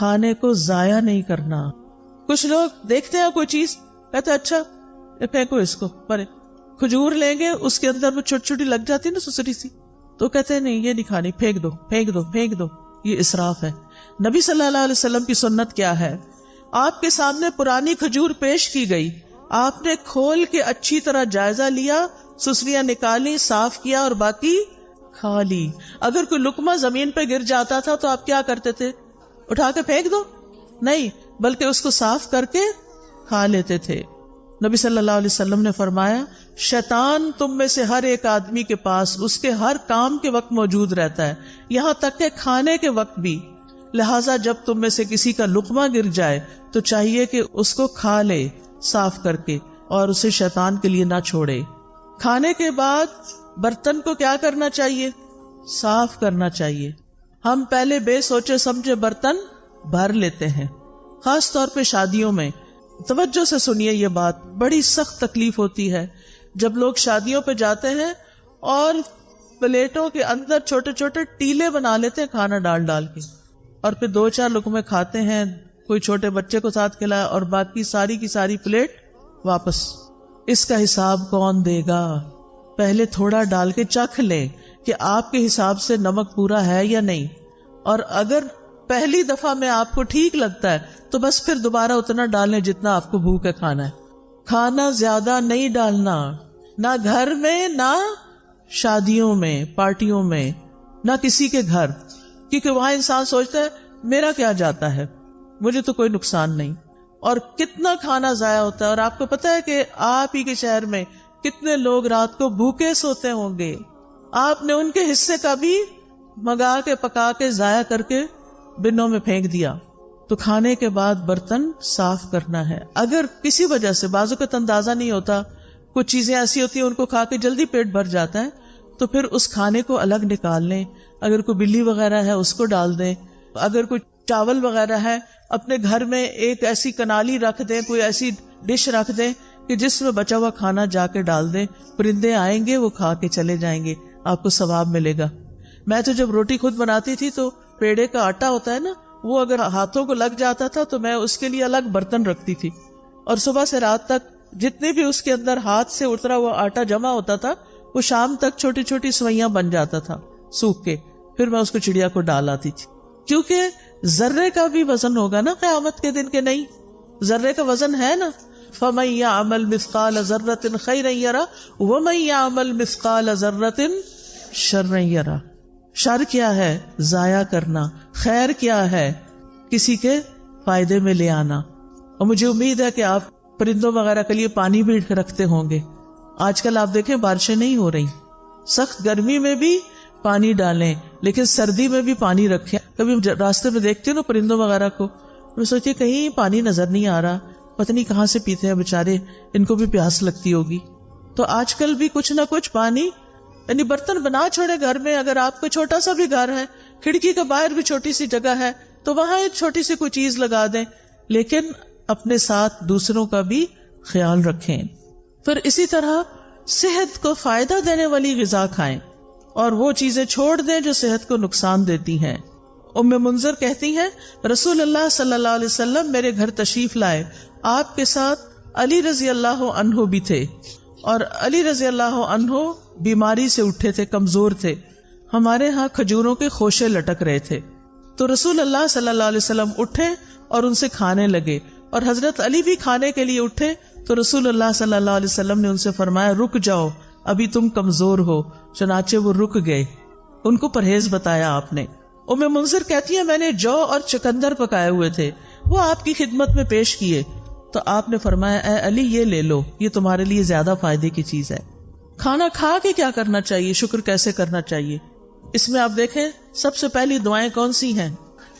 کھانے کو ضائع نہیں کرنا. کچھ لوگ دیکھتے ہیں کوئی چیز کہتے ہیں اچھا یہ پھینکو اس کو پرے. کھجور لیں گے اس کے اندر وہ چھوٹی چھوٹی لگ جاتی ہے نا سسری سی, تو کہتے ہیں نہیں یہ نہیں کھانی, پھینک دو پھینک دو پھینک دو. یہ اسراف ہے. نبی صلی اللہ علیہ وسلم کی سنت کیا ہے؟ آپ کے سامنے پرانی کھجور پیش کی گئی, آپ نے کھول کے اچھی طرح جائزہ لیا, سسریاں نکالی, صاف کیا اور باقی کھا لی. اگر کوئی لقمہ زمین پہ گر جاتا تھا تو آپ کیا کرتے تھے؟ اٹھا کے پھینک دو؟ نہیں, بلکہ اس کو صاف کر کے کھا لیتے تھے. نبی صلی اللہ علیہ وسلم نے فرمایا شیطان تم میں سے ہر ایک آدمی کے پاس اس کے ہر کام کے وقت موجود رہتا ہے, یہاں تک کہ کھانے کے وقت بھی. لہٰذا جب تم میں سے کسی کا لقمہ گر جائے تو چاہیے کہ اس کو کھا لے صاف کر کے, اور اسے شیطان کے لیے نہ چھوڑے. کھانے کے بعد برتن کو کیا کرنا چاہیے؟ صاف کرنا چاہیے. ہم پہلے بے سوچے سمجھے برتن بھر لیتے ہیں, خاص طور پہ شادیوں میں. توجہ سے سنیے یہ بات, بڑی سخت تکلیف ہوتی ہے جب لوگ شادیوں پہ جاتے ہیں اور پلیٹوں کے اندر چھوٹے چھوٹے ٹیلے بنا لیتے ہیں کھانا ڈال ڈال کے, اور پھر 2-4 لقمے کھاتے ہیں, کوئی چھوٹے بچے کو ساتھ کھلایا اور باقی ساری کی ساری پلیٹ واپس. اس کا حساب کون دے گا؟ پہلے تھوڑا ڈال کے چکھ لیں کہ آپ کے حساب سے نمک پورا ہے یا نہیں, اور اگر پہلی دفعہ میں آپ کو ٹھیک لگتا ہے تو بس پھر دوبارہ اتنا ڈالیں جتنا آپ کو بھوک ہے کھانا ہے. کھانا زیادہ نہیں ڈالنا, نہ گھر میں نہ شادیوں میں پارٹیوں میں نہ کسی کے گھر, کیونکہ وہاں انسان سوچتا ہے میرا کیا جاتا ہے, مجھے تو کوئی نقصان نہیں. اور کتنا کھانا ضائع ہوتا ہے. اور آپ کو پتہ ہے کہ آپ ہی کے شہر میں کتنے لوگ رات کو بھوکے سوتے ہوں گے, آپ نے ان کے حصے کا بھی منگا کے پکا کے ضائع کر کے بنوں میں پھینک دیا. تو کھانے کے بعد برتن صاف کرنا ہے. اگر کسی وجہ سے بعض اوقات اندازہ نہیں ہوتا, کچھ چیزیں ایسی ہوتی ہیں ان کو کھا کے جلدی پیٹ بھر جاتا ہے, تو پھر اس کھانے کو الگ نکال لیں. اگر کوئی بلی وغیرہ ہے اس کو ڈال دیں, اگر کوئی چاول وغیرہ ہے اپنے گھر میں ایک ایسی کنالی رکھ دیں, کوئی ایسی ڈش رکھ دیں کہ جس میں بچا ہوا کھانا جا کے ڈال دیں, پرندے آئیں گے وہ کھا کے چلے جائیں گے, آپ کو ثواب ملے گا. میں تو جب روٹی خود بناتی تھی تو پیڑے کا آٹا ہوتا ہے نا, وہ اگر ہاتھوں کو لگ جاتا تھا تو میں اس کے لیے الگ برتن رکھتی تھی, اور صبح سے رات تک جتنے بھی اس کے اندر ہاتھ سے اترا ہوا آٹا جمع ہوتا تھا وہ شام تک چھوٹی چھوٹی سوئیاں بن جاتا تھا سوکھ کے, پھر میں اس کو چڑیا کو ڈال آتی تھی. کیونکہ ذرے کا بھی وزن ہوگا نا قیامت کے دن, کے نہیں ذرے کا وزن ہے نا. فَمَن يَعْمَلْ مِثْقَالَ ذَرَّةٍ خَيْرًا يَرَهُ وَمَن يَعْمَلْ مِثْقَالَ ذَرَّةٍ شَرًّا يَرَهُ. شر کیا ہے؟ ضائع کرنا. خیر کیا ہے؟ کسی کے فائدے میں لے آنا. اور مجھے امید ہے کہ آپ پرندوں وغیرہ کے لیے پانی بھی رکھتے ہوں گے. آج کل آپ دیکھیں بارشیں نہیں ہو رہی, سخت گرمی میں بھی پانی ڈالیں, لیکن سردی میں بھی پانی رکھیں. کبھی راستے میں دیکھتے ہو نا پرندوں وغیرہ کو, میں سوچتی کہیں پانی نظر نہیں آ رہا, پتہ نہیں کہاں سے پیتے ہیں بےچارے, ان کو بھی پیاس لگتی ہوگی. تو آج کل بھی کچھ نہ کچھ پانی, یعنی برتن بنا چھوڑے گھر میں. اگر آپ کو چھوٹا سا بھی گھر ہے, کھڑکی کے باہر بھی چھوٹی سی جگہ ہے, تو وہاں ایک چھوٹی سی کوئی چیز لگا دیں, لیکن اپنے ساتھ دوسروں کا بھی خیال رکھیں. پھر اسی طرح صحت کو فائدہ دینے والی غذا کھائیں اور وہ چیزیں چھوڑ دیں جو صحت کو نقصان دیتی ہیں. ام منذر کہتی ہیں رسول اللہ صلی اللہ علیہ وسلم میرے گھر تشریف لائے, آپ کے ساتھ علی رضی اللہ عنہ بھی تھے, اور علی رضی اللہ عنہ بیماری سے اٹھے تھے, کمزور تھے. ہمارے ہاں کھجوروں کے خوشے لٹک رہے تھے, تو رسول اللہ صلی اللہ علیہ وسلم اٹھے اور ان سے کھانے لگے, اور حضرت علی بھی کھانے کے لیے اٹھے, تو رسول اللہ صلی اللہ علیہ وسلم نے ان سے فرمایا رک جاؤ, ابھی تم کمزور ہو. چنانچہ وہ رک گئے, ان کو پرہیز بتایا آپ نے. ام منذر کہتی ہے میں نے جو اور چکندر پکائے ہوئے تھے وہ آپ کی خدمت میں پیش کیے, تو آپ نے فرمایا اے علی یہ لے لو, یہ تمہارے لیے زیادہ فائدے کی چیز ہے. کھانا کھا کے کیا کرنا چاہیے, شکر کیسے کرنا چاہیے؟ اس میں آپ دیکھیں سب سے پہلی دعائیں کون سی ہیں؟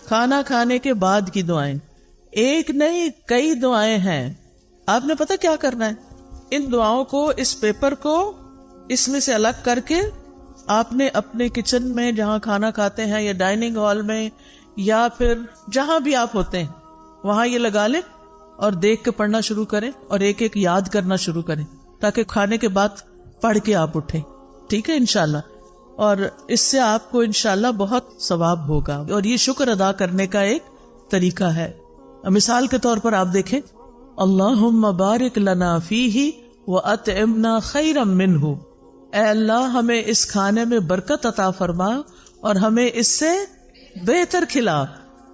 کھانا کھانے کے بعد کی دعائیں. ایک نہیں کئی دعائیں ہیں. آپ نے پتہ کیا کرنا ہے؟ ان دعاؤں کو, اس پیپر کو اس میں سے الگ کر کے آپ نے اپنے کچن میں جہاں کھانا کھاتے ہیں یا ڈائننگ ہال میں یا پھر جہاں بھی آپ ہوتے ہیں وہاں یہ لگا لیں اور دیکھ کے پڑھنا شروع کریں اور ایک ایک یاد کرنا شروع کریں, تاکہ کھانے کے بعد پڑھ کے آپ اٹھیں. ٹھیک ہے انشاءاللہ, اور اس سے آپ کو انشاءاللہ بہت ثواب ہوگا, اور یہ شکر ادا کرنے کا ایک طریقہ ہے. مثال کے طور پر آپ دیکھیں, اللہم بارک لنا فیہ وَأَطْعِمْنَا خَيْرًا مِّنْهُ, اے اللہ ہمیں اس کھانے میں برکت عطا فرما اور ہمیں اس سے بہتر کھلا.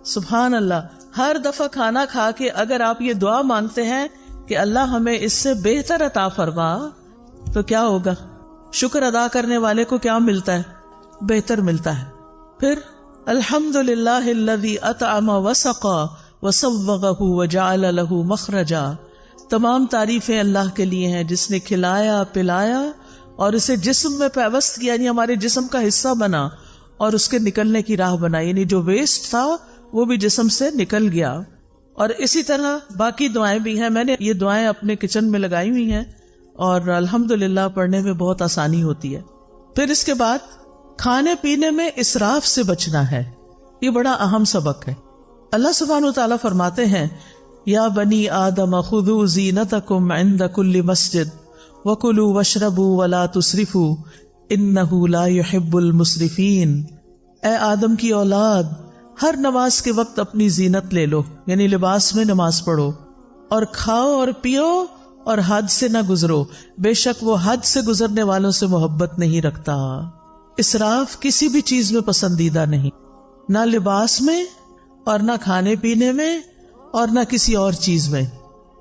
سبحان اللہ, ہر دفعہ کھانا کھا کے اگر آپ یہ دعا مانگتے ہیں کہ اللہ ہمیں اس سے بہتر عطا فرما, تو کیا ہوگا؟ شکر ادا کرنے والے کو کیا ملتا ہے؟ بہتر ملتا ہے. پھر الحمدللہ الذی اطعم وسقا وصوغہ وجعل لہ مخرجا, تمام تعریفیں اللہ کے لیے ہیں جس نے کھلایا پلایا اور اسے جسم میں پیوست کیا, یعنی ہمارے جسم کا حصہ بنا اور اس کے نکلنے کی راہ بنا, یعنی جو ویسٹ تھا وہ بھی جسم سے نکل گیا. اور اسی طرح باقی دعائیں بھی ہیں, میں نے یہ دعائیں اپنے کچن میں لگائی ہوئی ہیں اور الحمدللہ پڑھنے میں بہت آسانی ہوتی ہے. پھر اس کے بعد کھانے پینے میں اسراف سے بچنا ہے, یہ بڑا اہم سبق ہے. اللہ سبحانہ وتعالیٰ فرماتے ہیں, یا بنی آدم خذوا زینتکم عند کل مسجد وکلوا واشربوا ولا تسرفوا انہ لا یحب المسرفین. اے آدم کی اولاد, ہر نماز کے وقت اپنی زینت لے لو, یعنی لباس میں نماز پڑھو, اور کھاؤ اور پیو اور حد سے نہ گزرو, بے شک وہ حد سے گزرنے والوں سے محبت نہیں رکھتا. اسراف کسی بھی چیز میں پسندیدہ نہیں, نہ لباس میں اور نہ کھانے پینے میں اور نہ کسی اور چیز میں.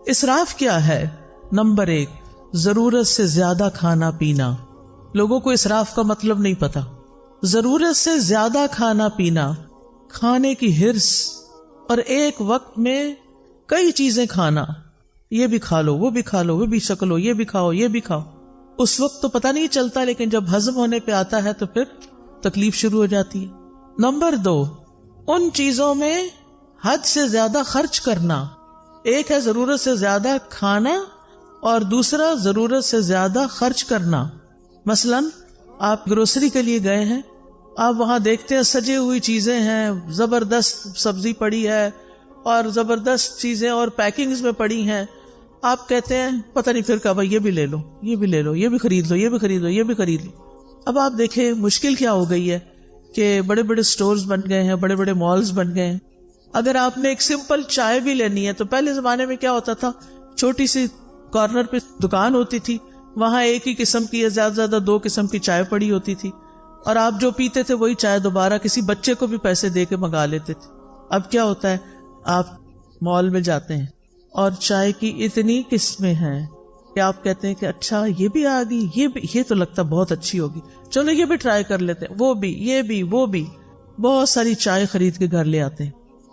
اسراف کیا ہے؟ نمبر 1, ضرورت سے زیادہ کھانا پینا. لوگوں کو اسراف کا مطلب نہیں پتا. ضرورت سے زیادہ کھانا پینا, کھانے کی ہرس, اور ایک وقت میں کئی چیزیں کھانا, یہ بھی کھا لو وہ بھی کھا لو وہ بھی شکلو, یہ بھی کھاؤ یہ بھی کھاؤ. اس وقت تو پتہ نہیں چلتا, لیکن جب ہضم ہونے پہ آتا ہے تو پھر تکلیف شروع ہو جاتی ہے. نمبر 2, ان چیزوں میں حد سے زیادہ خرچ کرنا. ایک ہے ضرورت سے زیادہ کھانا اور دوسرا ضرورت سے زیادہ خرچ کرنا. مثلا آپ گروسری کے لیے گئے ہیں, آپ وہاں دیکھتے ہیں سجے ہوئی چیزیں ہیں, زبردست سبزی پڑی ہے اور زبردست چیزیں اور پیکنگز میں پڑی ہیں. آپ کہتے ہیں پتہ نہیں پھر کب یہ بھی لے لو یہ بھی لے لو یہ بھی خرید لو یہ بھی خرید لو یہ بھی خرید لو. اب آپ دیکھیں مشکل کیا ہو گئی ہے کہ بڑے بڑے سٹورز بن گئے ہیں, بڑے بڑے مالز بن گئے ہیں. اگر آپ نے ایک سمپل چائے بھی لینی ہے تو پہلے زمانے میں کیا ہوتا تھا, چھوٹی سی کارنر پہ دکان ہوتی تھی, وہاں ایک ہی قسم کی یا زیادہ سے زیادہ 2 قسم کی چائے پڑی ہوتی تھی, اور آپ جو پیتے تھے وہی چائے دوبارہ کسی بچے کو بھی پیسے دے کے منگا لیتے تھے. اب کیا ہوتا ہے, آپ مال میں جاتے ہیں اور چائے کی اتنی قسمیں ہیں کہ آپ کہتے ہیں کہ اچھا یہ بھی آ گئی, یہ تو لگتا بہت اچھی ہوگی, چلو یہ بھی ٹرائی کر لیتے ہیں, وہ بھی یہ بھی وہ بھی. بہت ساری چائے خرید کے گھر لے آتے ہیں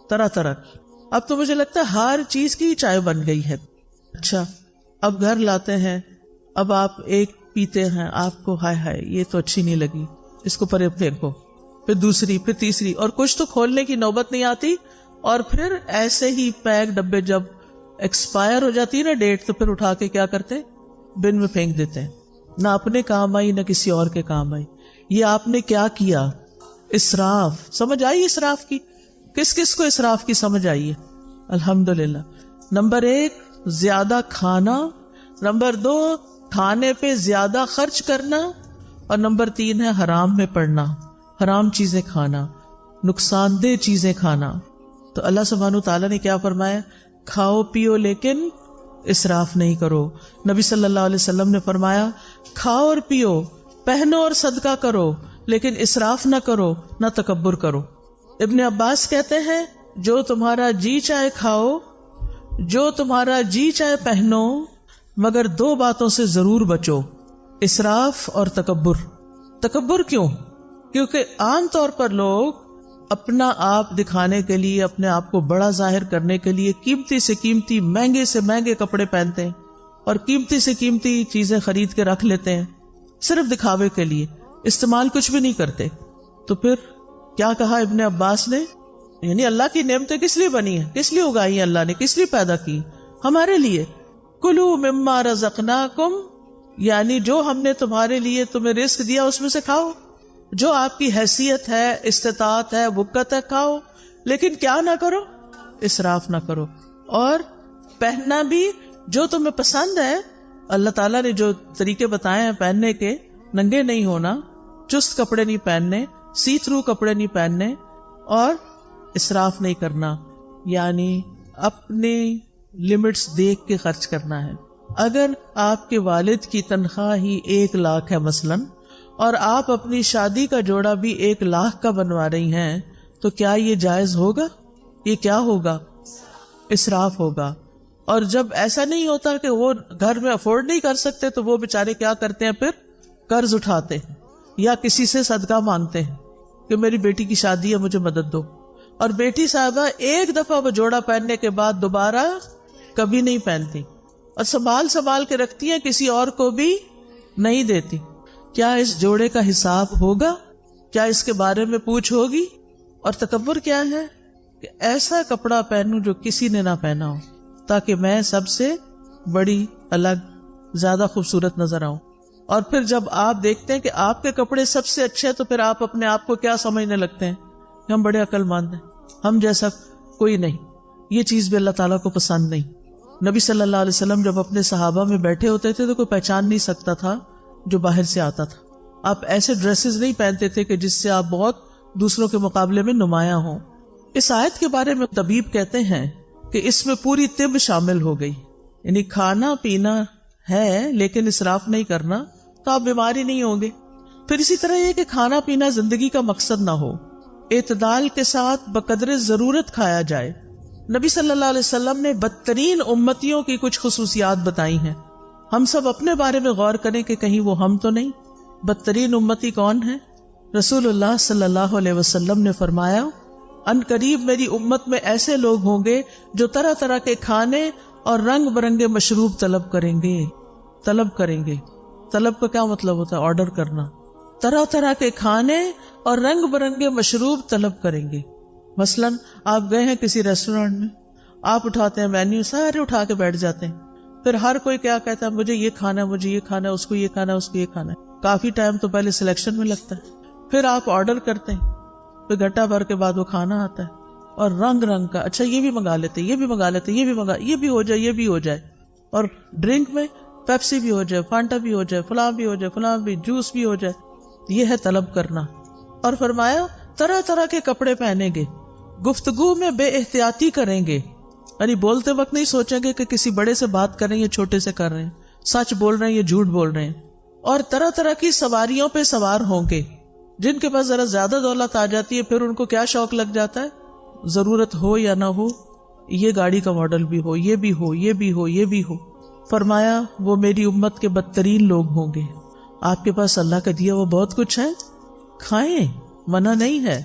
طرح طرح. اب تو مجھے لگتا ہے ہر چیز کی چائے بن گئی ہے. اچھا اب گھر لاتے ہیں, اب آپ ایک پیتے ہیں, آپ کو ہائے ہائے یہ تو اچھی نہیں لگی, اس کو پرے پھینکو, پھر دوسری پھر تیسری, اور کچھ تو کھولنے کی نوبت نہیں آتی, اور پھر ایسے ہی پیک ڈبے جب ایکسپائر ہو جاتی ہے نا ڈیٹ, تو پھر اٹھا کے کیا کرتے, بن میں پھینک دیتے ہیں. نہ اپنے کام آئی نہ کسی اور کے کام آئی. یہ آپ نے کیا کیا؟ اسراف. سمجھ آئی اسراف کی؟ کس کس کو اسراف کی سمجھ آئی ہے؟ الحمدللہ. نمبر 1 زیادہ کھانا, نمبر 2 کھانے پہ زیادہ خرچ کرنا, اور نمبر 3 ہے حرام میں پڑنا, حرام چیزیں کھانا, نقصان دہ چیزیں کھانا. تو اللہ سبحانہ تعالیٰ نے کیا فرمایا, کھاؤ پیو لیکن اسراف نہیں کرو. نبی صلی اللہ علیہ وسلم نے فرمایا کھاؤ اور پیو, پہنو اور صدقہ کرو, لیکن اسراف نہ کرو نہ تکبر کرو. ابن عباس کہتے ہیں جو تمہارا جی چاہے کھاؤ, جو تمہارا جی چاہے پہنو, مگر 2 باتوں سے ضرور بچو, اسراف اور تکبر. تکبر کیوں؟ کیونکہ عام طور پر لوگ اپنا آپ دکھانے کے لیے, اپنے آپ کو بڑا ظاہر کرنے کے لیے قیمتی سے قیمتی, مہنگے سے مہنگے کپڑے پہنتے ہیں اور قیمتی سے قیمتی چیزیں خرید کے رکھ لیتے ہیں, صرف دکھاوے کے لیے, استعمال کچھ بھی نہیں کرتے. تو پھر کیا کہا ابن عباس نے, یعنی اللہ کی نعمتیں کس لیے بنی ہیں, کس لیے اگائی ہیں اللہ نے, کس لیے پیدا کی, ہمارے لیے. کلوا مما رزقناکم, یعنی جو ہم نے تمہارے لیے تمہیں رزق دیا اس میں سے کھاؤ, جو آپ کی حیثیت ہے, استطاعت ہے, وقت ہے, کھاؤ, لیکن کیا نہ کرو, اسراف نہ کرو. اور پہننا بھی جو تمہیں پسند ہے, اللہ تعالیٰ نے جو طریقے بتائے ہیں پہننے کے, ننگے نہیں ہونا, چست کپڑے نہیں پہننے, سی تھرو کپڑے نہیں پہننے, اور اسراف نہیں کرنا. یعنی اپنے لمٹس دیکھ کے خرچ کرنا ہے. اگر آپ کے والد کی تنخواہ ہی 1 لاکھ ہے مثلا اور آپ اپنی شادی کا جوڑا بھی 1 لاکھ کا بنوا رہی ہیں تو کیا یہ جائز ہوگا؟ یہ کیا ہوگا؟ اسراف ہوگا. اور جب ایسا نہیں ہوتا کہ وہ گھر میں افورڈ نہیں کر سکتے تو وہ بیچارے کیا کرتے ہیں؟ پھر قرض اٹھاتے ہیں یا کسی سے صدقہ مانگتے ہیں کہ میری بیٹی کی شادی ہے مجھے مدد دو. اور بیٹی صاحبہ ایک دفعہ وہ جوڑا پہننے کے بعد دوبارہ کبھی نہیں پہنتی اور سنبھال کے رکھتی ہیں، کسی اور کو بھی نہیں دیتی. کیا اس جوڑے کا حساب ہوگا؟ کیا اس کے بارے میں پوچھ ہوگی؟ اور تکبر کیا ہے کہ ایسا کپڑا پہنوں جو کسی نے نہ پہنا ہو تاکہ میں سب سے بڑی، الگ، زیادہ خوبصورت نظر آؤں. اور پھر جب آپ دیکھتے ہیں کہ آپ کے کپڑے سب سے اچھے ہیں تو پھر آپ اپنے آپ کو کیا سمجھنے لگتے ہیں کہ ہم بڑے عقل مند ہیں، ہم جیسا کوئی نہیں. یہ چیز بھی اللہ تعالیٰ کو پسند نہیں. نبی صلی اللہ علیہ وسلم جب اپنے صحابہ میں بیٹھے ہوتے تھے تو کوئی پہچان نہیں سکتا تھا جو باہر سے آتا تھا. آپ ایسے ڈریسز نہیں پہنتے تھے کہ جس سے آپ بہت دوسروں کے مقابلے میں نمایاں ہوں. اس آیت کے بارے میں طبیب کہتے ہیں کہ اس میں پوری طب شامل ہو گئی، یعنی کھانا پینا ہے لیکن اسراف نہیں کرنا تو آپ بیمار ہی نہیں ہوں گے. پھر اسی طرح یہ کہ کھانا پینا زندگی کا مقصد نہ ہو، اعتدال کے ساتھ بقدر ضرورت کھایا جائے. نبی صلی اللہ علیہ وسلم نے بدترین امتیوں کی کچھ خصوصیات بتائی ہیں. ہم سب اپنے بارے میں غور کریں کہ کہیں وہ ہم تو نہیں. بدترین امتی کون ہے؟ رسول اللہ صلی اللہ علیہ وسلم نے فرمایا ان قریب میری امت میں ایسے لوگ ہوں گے جو طرح طرح کے کھانے اور رنگ برنگے مشروب طلب کریں گے. طلب کا کیا مطلب ہوتا ہے؟ آرڈر کرنا. طرح طرح کے کھانے اور رنگ برنگے مشروب طلب کریں گے. مثلا آپ گئے ہیں کسی ریسٹورینٹ میں، آپ اٹھاتے ہیں مینیو، سارے اٹھا کے بیٹھ جاتے ہیں. پھر ہر کوئی کیا کہتا ہے؟ مجھے یہ کھانا ہے، مجھے یہ کھانا ہے، اس کو یہ کھانا ہے، اس کو یہ کھانا ہے. کافی ٹائم تو پہلے سلیکشن میں لگتا ہے. پھر آپ آرڈر کرتے ہیں، پھر گھنٹہ بھر کے بعد وہ کھانا آتا ہے اور رنگ رنگ کا. اچھا یہ بھی منگا لیتے، یہ بھی منگا لیتے، یہ بھی منگا، یہ بھی ہو جائے، یہ بھی ہو جائے. اور ڈرنک میں پیپسی بھی ہو جائے، فانٹا بھی ہو جائے، فلاں بھی ہو جائے، فلاں بھی، جوس بھی ہو جائے. یہ ہے طلب کرنا. اور فرمایا طرح طرح کے کپڑے پہنیں گے، گفتگو میں بے احتیاطی کریں گے، یعنی بولتے وقت نہیں سوچیں گے کہ کسی بڑے سے بات کر رہے ہیں یا چھوٹے سے کر رہے ہیں، سچ بول رہے ہیں یا جھوٹ بول رہے ہیں. اور طرح طرح کی سواریوں پہ سوار ہوں گے. جن کے پاس ذرا زیادہ دولت آ جاتی ہے پھر ان کو کیا شوق لگ جاتا ہے؟ ضرورت ہو یا نہ ہو، یہ گاڑی کا ماڈل بھی ہو، یہ بھی ہو، یہ بھی ہو، یہ بھی ہو. فرمایا وہ میری امت کے بدترین لوگ ہوں گے. آپ کے پاس اللہ کا دیا وہ بہت کچھ ہے، کھائیں، منع نہیں ہے،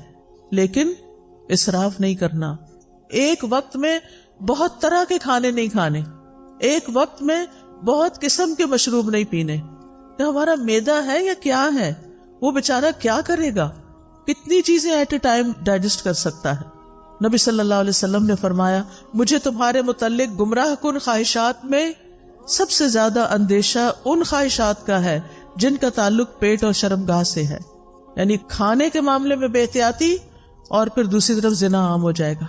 لیکن اسراف نہیں کرنا. ایک وقت میں بہت طرح کے کھانے نہیں کھانے، ایک وقت میں بہت قسم کے مشروب نہیں پینے. کہ ہمارا معدہ ہے یا کیا ہے؟ وہ بیچارہ کیا کرے گا؟ کتنی چیزیں ایٹ اے ٹائم ڈائجسٹ کر سکتا ہے؟ نبی صلی اللہ علیہ وسلم نے فرمایا مجھے تمہارے متعلق گمراہ کن خواہشات میں سب سے زیادہ اندیشہ ان خواہشات کا ہے جن کا تعلق پیٹ اور شرمگاہ سے ہے. یعنی کھانے کے معاملے میں بے احتیاطی اور پھر دوسری طرف زنا عام ہو جائے گا.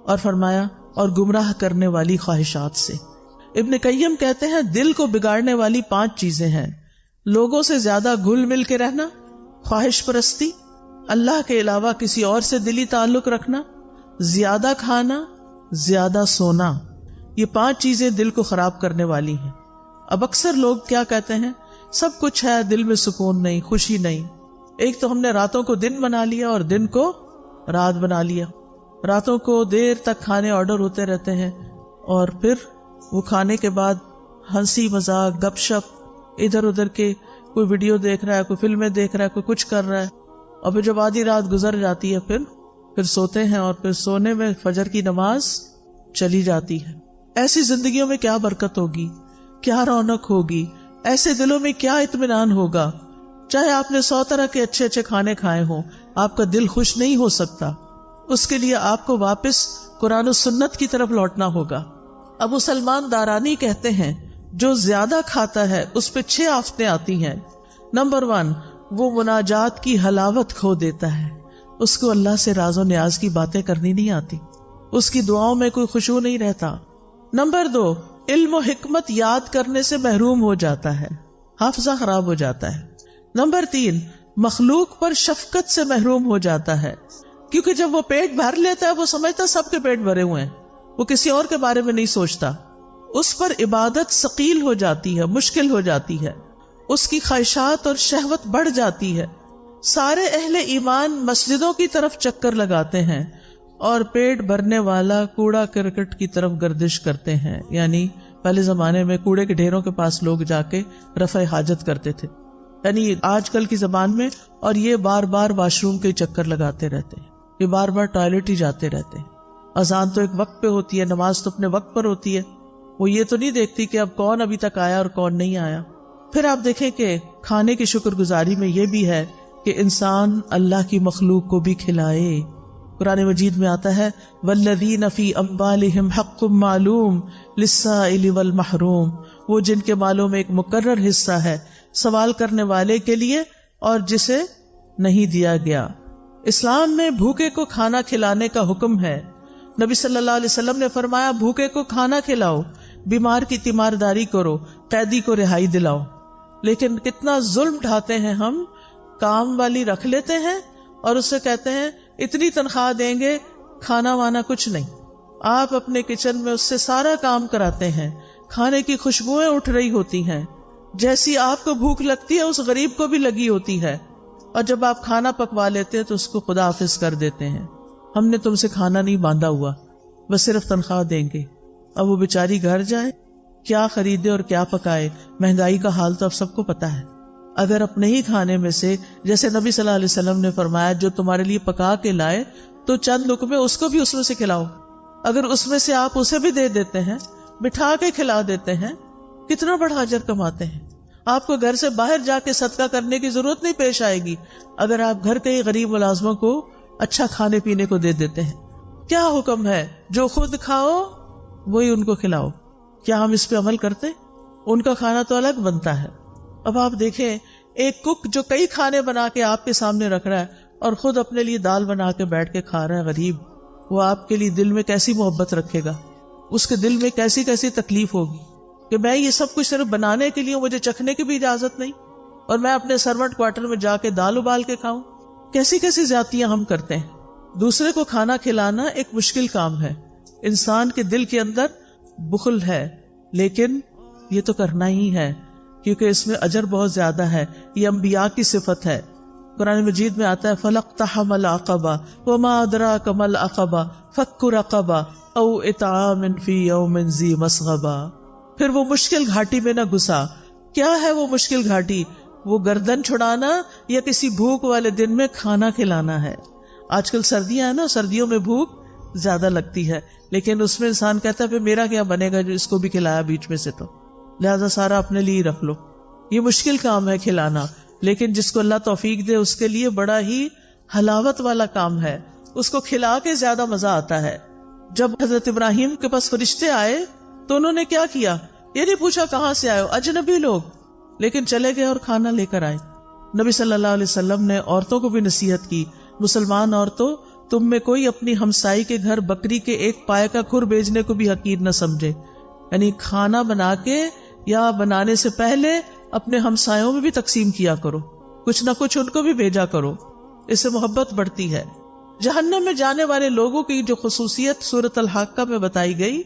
اور فرمایا اور گمراہ کرنے والی خواہشات سے. ابن قیم کہتے ہیں دل کو بگاڑنے والی 5 چیزیں ہیں: لوگوں سے زیادہ گھل مل کے رہنا، خواہش پرستی، اللہ کے علاوہ کسی اور سے دلی تعلق رکھنا، زیادہ کھانا، زیادہ سونا. یہ 5 چیزیں دل کو خراب کرنے والی ہیں. اب اکثر لوگ کیا کہتے ہیں؟ سب کچھ ہے، دل میں سکون نہیں، خوشی نہیں. ایک تو ہم نے راتوں کو دن بنا لیا اور دن کو رات بنا لیا. راتوں کو دیر تک کھانے آرڈر ہوتے رہتے ہیں اور پھر وہ کھانے کے بعد ہنسی مذاق گپ شپ، ادھر ادھر کے کوئی ویڈیو دیکھ رہا ہے، کوئی فلمیں دیکھ رہا ہے، کوئی کچھ کر رہا ہے. اور پھر جب آدھی رات گزر جاتی ہے پھر سوتے ہیں اور پھر سونے میں فجر کی نماز چلی جاتی ہے. ایسی زندگیوں میں کیا برکت ہوگی، کیا رونق ہوگی، ایسے دلوں میں کیا اطمینان ہوگا. چاہے آپ نے 100 طرح کے اچھے اچھے کھانے کھائے ہوں، آپ کا دل خوش نہیں ہو سکتا. اس کے لیے آپ کو واپس قرآن و سنت کی طرف لوٹنا ہوگا. ابو سلمان دارانی کہتے ہیں جو زیادہ کھاتا ہے اس پہ 6 آفتیں آتی ہیں. نمبر 1، وہ مناجات کی حلاوت کھو دیتا ہے، اس کو اللہ سے راز و نیاز کی باتیں کرنی نہیں آتی، اس کی دعاؤں میں کوئی خشوع نہیں رہتا. نمبر 2، علم و حکمت یاد کرنے سے محروم ہو جاتا ہے، حافظہ خراب ہو جاتا ہے. نمبر 3، مخلوق پر شفقت سے محروم ہو جاتا ہے. کیونکہ جب وہ پیٹ بھر لیتا ہے وہ سمجھتا سب کے پیٹ بھرے ہوئے ہیں، وہ کسی اور کے بارے میں نہیں سوچتا، اس پر عبادت ثقیل ہو جاتی ہے، مشکل ہو جاتی ہے، اس کی خواہشات اور شہوت بڑھ جاتی ہے۔ سارے اہل ایمان مسجدوں کی طرف چکر لگاتے ہیں اور پیٹ بھرنے والا کوڑا کرکٹ کی طرف گردش کرتے ہیں، یعنی پہلے زمانے میں کوڑے کے ڈھیروں کے پاس لوگ جا کے رفع حاجت کرتے تھے، یعنی آج کل کی زبان میں، اور یہ بار بار واش روم کے چکر لگاتے رہتے ہیں، یہ بار بار ٹوائلٹ ہی جاتے رہتے ہیں۔ اذان تو ایک وقت پہ ہوتی ہے، نماز تو اپنے وقت پر ہوتی ہے، وہ یہ تو نہیں دیکھتی کہ اب کون ابھی تک آیا اور کون نہیں آیا۔ پھر آپ دیکھیں کہ کھانے کی شکر گزاری میں یہ بھی ہے کہ انسان اللہ کی مخلوق کو بھی کھلائے۔ قرآن مجید میں آتا ہے وَالَّذِينَ فِي أَمْوَالِهِمْ حَقٌّ مَّعْلُومٌ لِلسَّائِلِ وَالْمَحْرُومِ، وہ جن کے مالوں میں ایک مقرر حصہ ہے سوال کرنے والے کے لیے اور جسے نہیں دیا گیا۔ اسلام میں بھوکے کو کھانا کھلانے کا حکم ہے۔ نبی صلی اللہ علیہ وسلم نے فرمایا بھوکے کو کھانا کھلاؤ، بیمار کی تیمارداری کرو، قیدی کو رہائی دلاؤ۔ لیکن کتنا ظلم ڈھاتے ہیں ہم، کام والی رکھ لیتے ہیں اور اسے کہتے ہیں اتنی تنخواہ دیں گے، کھانا وانا کچھ نہیں۔ آپ اپنے کچن میں اس سے سارا کام کراتے ہیں، کھانے کی خوشبوئیں اٹھ رہی ہوتی ہیں، جیسی آپ کو بھوک لگتی ہے اس غریب کو بھی لگی ہوتی ہے، اور جب آپ کھانا پکوا لیتے ہیں تو اس کو خدا حافظ کر دیتے ہیں، ہم نے تم سے کھانا نہیں باندھا ہوا، بس صرف تنخواہ دیں گے۔ اب وہ بیچاری گھر جائے، کیا خریدے اور کیا پکائے؟ مہنگائی کا حال تو اب سب کو پتا ہے۔ اگر اپنے ہی کھانے میں سے، جیسے نبی صلی اللہ علیہ وسلم نے فرمایا جو تمہارے لیے پکا کے لائے تو چند لقمے اس کو بھی اس میں سے کھلاؤ، اگر اس میں سے آپ اسے بھی دے دیتے ہیں، بٹھا کے کھلا دیتے ہیں، کتنا بڑا اجر کماتے ہیں۔ آپ کو گھر سے باہر جا کے صدقہ کرنے کی ضرورت نہیں پیش آئے گی اگر آپ گھر کے غریب ملازموں کو اچھا کھانے پینے کو دے دیتے ہیں۔ کیا حکم ہے؟ جو خود کھاؤ وہی ان کو کھلاؤ۔ کیا ہم اس پہ عمل کرتے؟ ان کا کھانا تو الگ بنتا ہے۔ اب آپ دیکھیں ایک کک جو کئی کھانے بنا کے آپ کے سامنے رکھ رہا ہے اور خود اپنے لیے دال بنا کے بیٹھ کے کھا رہا ہے، غریب، وہ آپ کے لیے دل میں کیسی محبت رکھے گا، اس کے دل میں کیسی کیسی تکلیف ہوگی کہ میں یہ سب کچھ صرف بنانے کے لیے، مجھے چکھنے کی بھی اجازت نہیں، اور میں اپنے سرونٹ کوارٹر میں جا کے دال ابال کے کھاؤں۔ کیسی کیسی زیادتیاں ہم کرتے ہیں۔ دوسرے کو کھانا کھلانا ایک مشکل کام ہے، انسان کے دل کے اندر بخل ہے، لیکن یہ تو کرنا ہی ہے کیونکہ اس میں اجر بہت زیادہ ہے، یہ انبیاء کی صفت ہے۔ قرآن مجید میں آتا ہے فَلَقْتَحَمَ الْعَقَبَةَ وَمَا أَدْرَاكَ مَا الْعَقَبَةُ فَكُّ رَقَبَةٍ أَوْ إِطْعَامٌ فِي يَوْمٍ ذِي مَسْغَبَةٍ۔ پھر وہ مشکل گھاٹی میں نہ گھسا۔ کیا ہے وہ مشکل گھاٹی؟ وہ گردن چھڑانا یا کسی بھوک والے دن میں کھانا کھلانا ہے۔ آج کل سردیاں ہیں نا، سردیوں میں بھوک زیادہ لگتی ہے، لیکن اس میں انسان کہتا ہے پھر میرا کیا بنے گا جو اس کو بھی کھلایا بیچ میں سے، تو لہذا سارا اپنے لیے رکھ لو۔ یہ مشکل کام ہے کھلانا، لیکن جس کو اللہ توفیق دے اس کے لیے بڑا ہی حلاوت والا کام ہے، اس کو کھلا کے زیادہ مزہ آتا ہے۔ جب حضرت ابراہیم کے پاس فرشتے آئے تو انہوں نے کیا کیا؟ یہ نہیں پوچھا کہاں سے آئے ہو، اجنبی لوگ، لیکن چلے گئے اور کھانا لے کر آئے۔ نبی صلی اللہ علیہ وسلم نے عورتوں کو بھی نصیحت کی، مسلمان عورتوں، تم میں کوئی اپنی ہمسائی کے گھر بکری کے ایک پائے کا کھر بیچنے کو بھی حقیر نہ سمجھے، یعنی کھانا بنا کے یا بنانے سے پہلے اپنے ہمسایوں میں بھی تقسیم کیا کرو، کچھ نہ کچھ ان کو بھی بھیجا کرو، اس سے محبت بڑھتی ہے۔ جہنم میں جانے والے لوگوں کی جو خصوصیت سورۃ الحاقہ میں بتائی گئی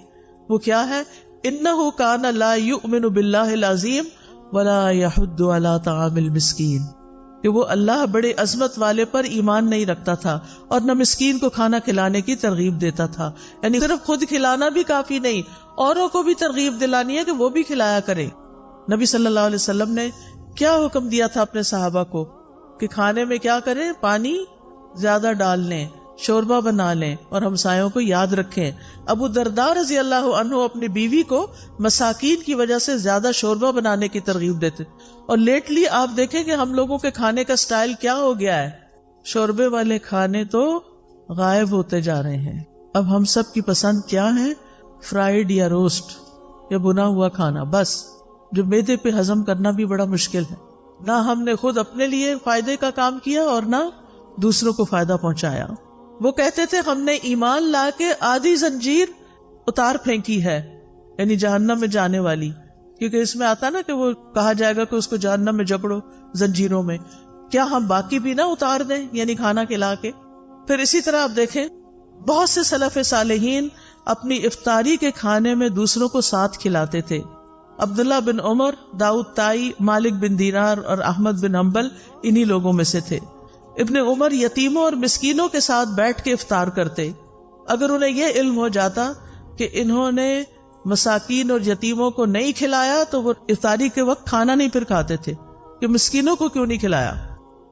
وہ کیا ہے؟ انہ کان لا یؤمن باللہ العظیم ولا یحض علی طعام المسکین، کہ وہ اللہ بڑے عظمت والے پر ایمان نہیں رکھتا تھا اور نہ مسکین کو کھانا کھلانے کی ترغیب دیتا تھا۔ یعنی صرف خود کھلانا بھی کافی نہیں، اوروں کو بھی ترغیب دلانی ہے کہ وہ بھی کھلایا کرے۔ نبی صلی اللہ علیہ وسلم نے کیا حکم دیا تھا اپنے صحابہ کو کہ کھانے میں کیا کریں؟ پانی زیادہ ڈال لیں، شوربہ بنا لیں اور ہمسایوں کو یاد رکھیں۔ ابو درداء رضی اللہ عنہ اپنی بیوی کو مساکین کی وجہ سے زیادہ شوربہ بنانے کی ترغیب دیتے، اور لیٹلی آپ دیکھیں کہ ہم لوگوں کے کھانے کا سٹائل کیا ہو گیا ہے، شوربے والے کھانے تو غائب ہوتے جا رہے ہیں۔ اب ہم سب کی پسند کیا ہے؟ فرائیڈ یا روسٹ یا بنا ہوا کھانا، بس، جو معدے پہ ہضم کرنا بھی بڑا مشکل ہے۔ نہ ہم نے خود اپنے لیے فائدے کا کام کیا اور نہ دوسروں کو فائدہ پہنچایا۔ وہ کہتے تھے ہم نے ایمان لا کے آدھی زنجیر اتار پھینکی ہے، یعنی جہنم میں جانے والی، کیونکہ اس میں آتا نا کہ وہ کہا جائے گا کہ اس کو جہنم میں جکڑو زنجیروں میں، کیا ہم باقی بھی نہ اتار دیں، یعنی کھانا کھلا کے؟ پھر اسی طرح آپ دیکھیں بہت سے سلف صالحین اپنی افطاری کے کھانے میں دوسروں کو ساتھ کھلاتے تھے. عبداللہ بن عمر، داؤد طائی، مالک بن دینار اور احمد بن حنبل انہی لوگوں میں سے تھے. ابن عمر یتیموں اور مسکینوں کے ساتھ بیٹھ کے افطار کرتے. اگر انہیں یہ علم ہو جاتا کہ انہوں نے مساکین اور یتیموں کو نہیں کھلایا تو وہ افطاری کے وقت کھانا نہیں پھر کھاتے تھے کہ مسکینوں کو کیوں نہیں کھلایا.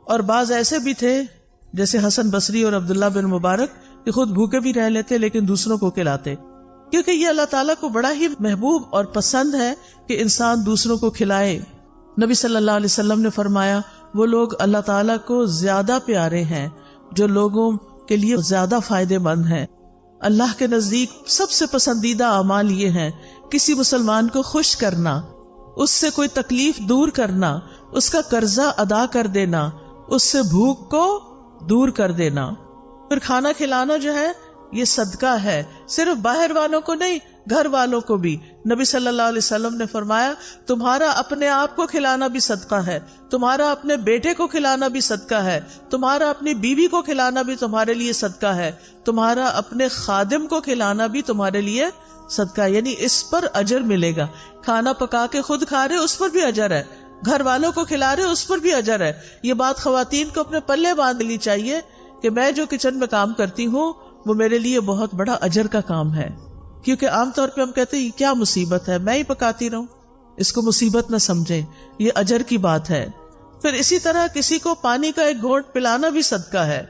اور بعض ایسے بھی تھے جیسے حسن بصری اور عبداللہ بن مبارک کہ خود بھوکے بھی رہ لیتے لیکن دوسروں کو کھلاتے، کیونکہ یہ اللہ تعالیٰ کو بڑا ہی محبوب اور پسند ہے کہ انسان دوسروں کو کھلائے. نبی صلی اللہ علیہ وسلم نے فرمایا وہ لوگ اللہ تعالیٰ کو زیادہ پیارے ہیں جو لوگوں کے لیے زیادہ فائدے مند ہیں. اللہ کے نزدیک سب سے پسندیدہ اعمال یہ ہیں کسی مسلمان کو خوش کرنا، اس سے کوئی تکلیف دور کرنا، اس کا قرضہ ادا کر دینا، اس سے بھوک کو دور کر دینا. پھر کھانا کھلانا جو ہے یہ صدقہ ہے، صرف باہر والوں کو نہیں، گھر والوں کو بھی. نبی صلی اللہ علیہ وسلم نے فرمایا تمہارا اپنے آپ کو کھلانا بھی صدقہ ہے، تمہارا اپنے بیٹے کو کھلانا بھی صدقہ ہے، تمہارا اپنی بیوی کو کھلانا بھی تمہارے لیے صدقہ ہے، تمہارا اپنے خادم کو کھلانا بھی تمہارے لیے صدقہ ہے. یعنی اس پر اجر ملے گا. کھانا پکا کے خود کھا رہے اس پر بھی اجر ہے، گھر والوں کو کھلا رہے اس پر بھی اجر ہے. یہ بات خواتین کو اپنے پلے باندھ لینی چاہیے کہ میں جو کچن میں کام کرتی ہوں وہ میرے لیے بہت بڑا اجر کا کام ہے. کیونکہ عام طور پہ ہم کہتے ہیں یہ کیا مصیبت ہے، میں ہی پکاتی رہوں، اس کو مصیبت نہ سمجھیں، یہ اجر کی بات ہے. پھر اسی طرح کسی کو پانی کا ایک گھونٹ پلانا بھی صدقہ ہے.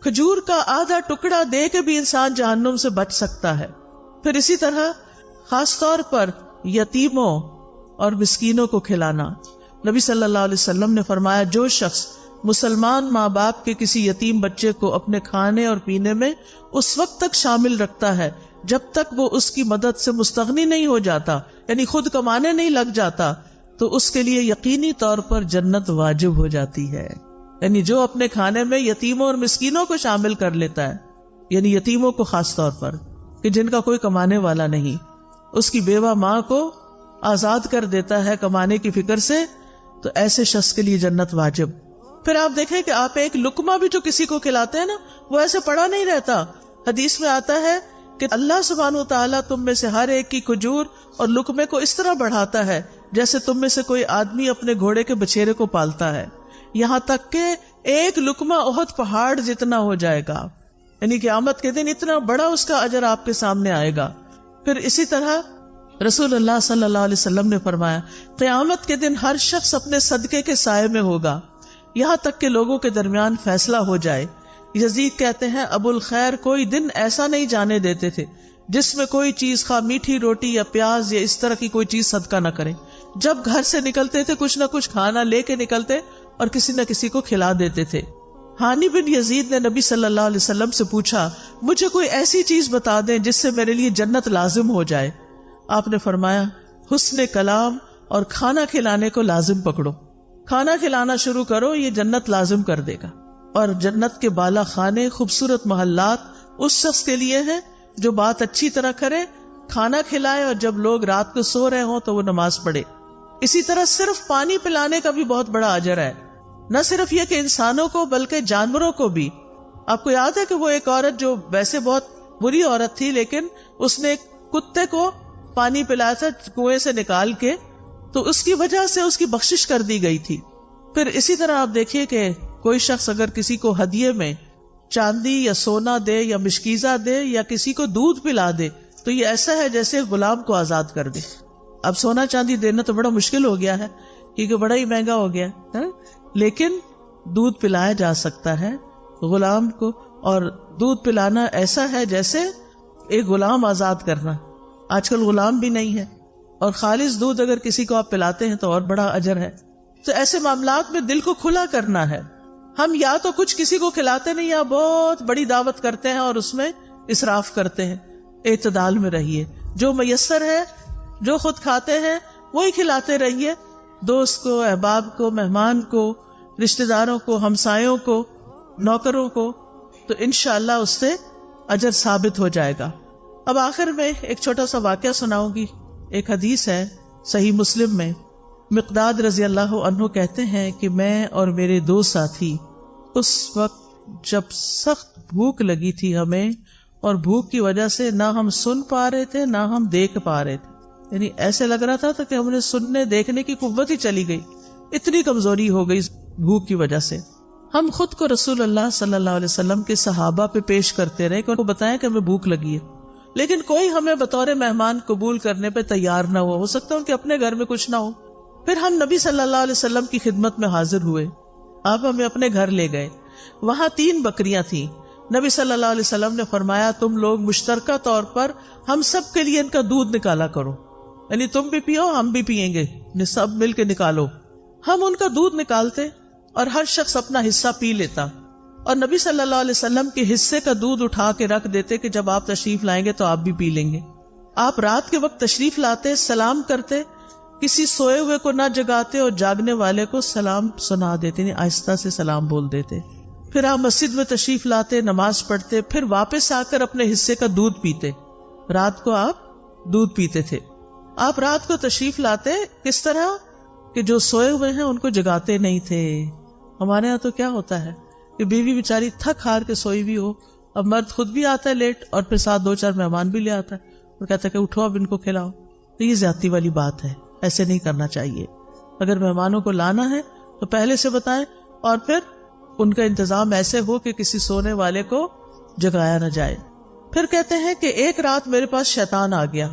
کھجور کا آدھا ٹکڑا دے کے بھی انسان جہنم سے بچ سکتا ہے. پھر اسی طرح خاص طور پر یتیموں اور مسکینوں کو کھلانا. نبی صلی اللہ علیہ وسلم نے فرمایا جو شخص مسلمان ماں باپ کے کسی یتیم بچے کو اپنے کھانے اور پینے میں اس وقت تک شامل رکھتا ہے جب تک وہ اس کی مدد سے مستغنی نہیں ہو جاتا، یعنی خود کمانے نہیں لگ جاتا، تو اس کے لیے یقینی طور پر جنت واجب ہو جاتی ہے. یعنی جو اپنے کھانے میں یتیموں اور مسکینوں کو شامل کر لیتا ہے، یعنی یتیموں کو خاص طور پر کہ جن کا کوئی کمانے والا نہیں، اس کی بیوہ ماں کو آزاد کر دیتا ہے کمانے کی فکر سے، تو ایسے شخص کے لیے جنت واجب. پھر آپ دیکھیں کہ آپ ایک لقمہ بھی جو کسی کو کھلاتے ہیں نا وہ ایسے پڑا نہیں رہتا. حدیث میں آتا ہے کہ اللہ سبحانہ وتعالیٰ تم میں سے ہر ایک کی کھجور اور لقمے کو اس طرح بڑھاتا ہے جیسے تم میں سے کوئی آدمی اپنے گھوڑے کے بچھیرے کو پالتا ہے، یہاں تک کہ ایک لقمہ احد پہاڑ جتنا ہو جائے گا. یعنی قیامت کے دن اتنا بڑا اس کا اجر آپ کے سامنے آئے گا. پھر اسی طرح رسول اللہ صلی اللہ علیہ وسلم نے فرمایا قیامت کے دن ہر شخص اپنے صدقے کے سائے میں ہوگا یہاں تک کہ لوگوں کے درمیان فیصلہ ہو جائے. یزید کہتے ہیں ابو الخیر کوئی دن ایسا نہیں جانے دیتے تھے جس میں کوئی چیز خواہ میٹھی روٹی یا پیاز یا اس طرح کی کوئی چیز صدقہ نہ کرے. جب گھر سے نکلتے تھے کچھ نہ کچھ کھانا لے کے نکلتے اور کسی نہ کسی کو کھلا دیتے تھے. ہانی بن یزید نے نبی صلی اللہ علیہ وسلم سے پوچھا مجھے کوئی ایسی چیز بتا دیں جس سے میرے لیے جنت لازم ہو جائے. آپ نے فرمایا حسن کلام اور کھانا کھلانے کو لازم پکڑو. کھانا کھلانا شروع کرو، یہ جنت لازم کر دے گا. اور جنت کے بالا خانے، خوبصورت محلات اس شخص کے لیے ہیں جو بات اچھی طرح کرے، کھانا کھلائے اور جب لوگ رات کو سو رہے ہوں تو وہ نماز پڑھے. اسی طرح صرف پانی پلانے کا بھی بہت بڑا اجر ہے. نہ صرف یہ کہ انسانوں کو بلکہ جانوروں کو بھی. آپ کو یاد ہے کہ وہ ایک عورت جو ویسے بہت بری عورت تھی لیکن اس نے ایک کتے کو پانی پلایا تھا کنویں سے نکال کے، تو اس کی وجہ سے اس کی بخشش کر دی گئی تھی. پھر اسی طرح آپ دیکھیے کہ کوئی شخص اگر کسی کو ہدیے میں چاندی یا سونا دے یا مشکیزہ دے یا کسی کو دودھ پلا دے تو یہ ایسا ہے جیسے غلام کو آزاد کر دے. اب سونا چاندی دینا تو بڑا مشکل ہو گیا ہے کیونکہ بڑا ہی مہنگا ہو گیا ہے، لیکن دودھ پلایا جا سکتا ہے غلام کو. اور دودھ پلانا ایسا ہے جیسے ایک غلام آزاد کرنا. آج کل غلام بھی نہیں ہے اور خالص دودھ اگر کسی کو آپ پلاتے ہیں تو اور بڑا اجر ہے. تو ایسے معاملات میں دل کو کھلا کرنا ہے. ہم یا تو کچھ کسی کو کھلاتے نہیں یا بہت بڑی دعوت کرتے ہیں اور اس میں اسراف کرتے ہیں. اعتدال میں رہیے، جو میسر ہے جو خود کھاتے ہیں وہی کھلاتے رہیے. دوست کو، احباب کو، مہمان کو، رشتہ داروں کو، ہمسایوں کو، نوکروں کو، تو انشاءاللہ اس سے اجر ثابت ہو جائے گا. اب آخر میں ایک چھوٹا سا واقعہ سناؤں گی. ایک حدیث ہے صحیح مسلم میں، مقداد رضی اللہ عنہ کہتے ہیں کہ میں اور میرے دو ساتھی اس وقت جب سخت بھوک لگی تھی ہمیں، اور بھوک کی وجہ سے نہ ہم سن پا رہے تھے نہ ہم دیکھ پا رہے تھے، یعنی ایسے لگ رہا تھا کہ ہم نے سننے دیکھنے کی قوت ہی چلی گئی، اتنی کمزوری ہو گئی بھوک کی وجہ سے۔ ہم خود کو رسول اللہ صلی اللہ علیہ وسلم کے صحابہ پہ پیش کرتے رہے کہ ان کو بتائیں کہ ہمیں بھوک لگی ہے، لیکن کوئی ہمیں بطور مہمان قبول کرنے پہ تیار نہ ہو سکتا ان کے اپنے گھر میں کچھ نہ ہو۔ پھر ہم نبی صلی اللہ علیہ وسلم کی خدمت میں حاضر ہوئے، آپ ہمیں اپنے گھر لے گئے، وہاں 3 بکریاں تھیں۔ نبی صلی اللہ علیہ وسلم نے فرمایا تم لوگ مشترکہ طور پر ہم سب کے لیے ان کا دودھ نکالا کرو، یعنی تم بھی پیو ہم بھی پیئیں گے، سب مل کے نکالو۔ ہم ان کا دودھ نکالتے اور ہر شخص اپنا حصہ پی لیتا، اور نبی صلی اللہ علیہ وسلم کے حصے کا دودھ اٹھا کے رکھ دیتے کہ جب آپ تشریف لائیں گے تو آپ بھی پی لیں گے۔ آپ رات کے وقت تشریف لاتے، سلام کرتے، کسی سوئے ہوئے کو نہ جگاتے اور جاگنے والے کو سلام سنا دیتے، یعنی آہستہ سے سلام بول دیتے۔ پھر آپ مسجد میں تشریف لاتے، نماز پڑھتے، پھر واپس آ کر اپنے حصے کا دودھ پیتے۔ رات کو آپ دودھ پیتے تھے۔ آپ رات کو تشریف لاتے کس طرح کہ جو سوئے ہوئے ہیں ان کو جگاتے نہیں تھے۔ ہمارے ہاں تو کیا ہوتا ہے کہ بیوی بیچاری تھک ہار کے سوئی بھی ہو، اب مرد خود بھی آتا ہے لیٹ اور پھر ساتھ 2-4 مہمان بھی لے آتا ہے اور کہتا ہے کہ اٹھو اب ان کو کھلاؤ۔ تو یہ زیادتی والی بات ہے، ایسے نہیں کرنا چاہیے۔ اگر مہمانوں کو لانا ہے تو پہلے سے بتائیں، اور پھر ان کا انتظام ایسے ہو کہ کسی سونے والے کو جگایا نہ جائے۔ پھر کہتے ہیں کہ ایک رات میرے پاس شیطان آ گیا،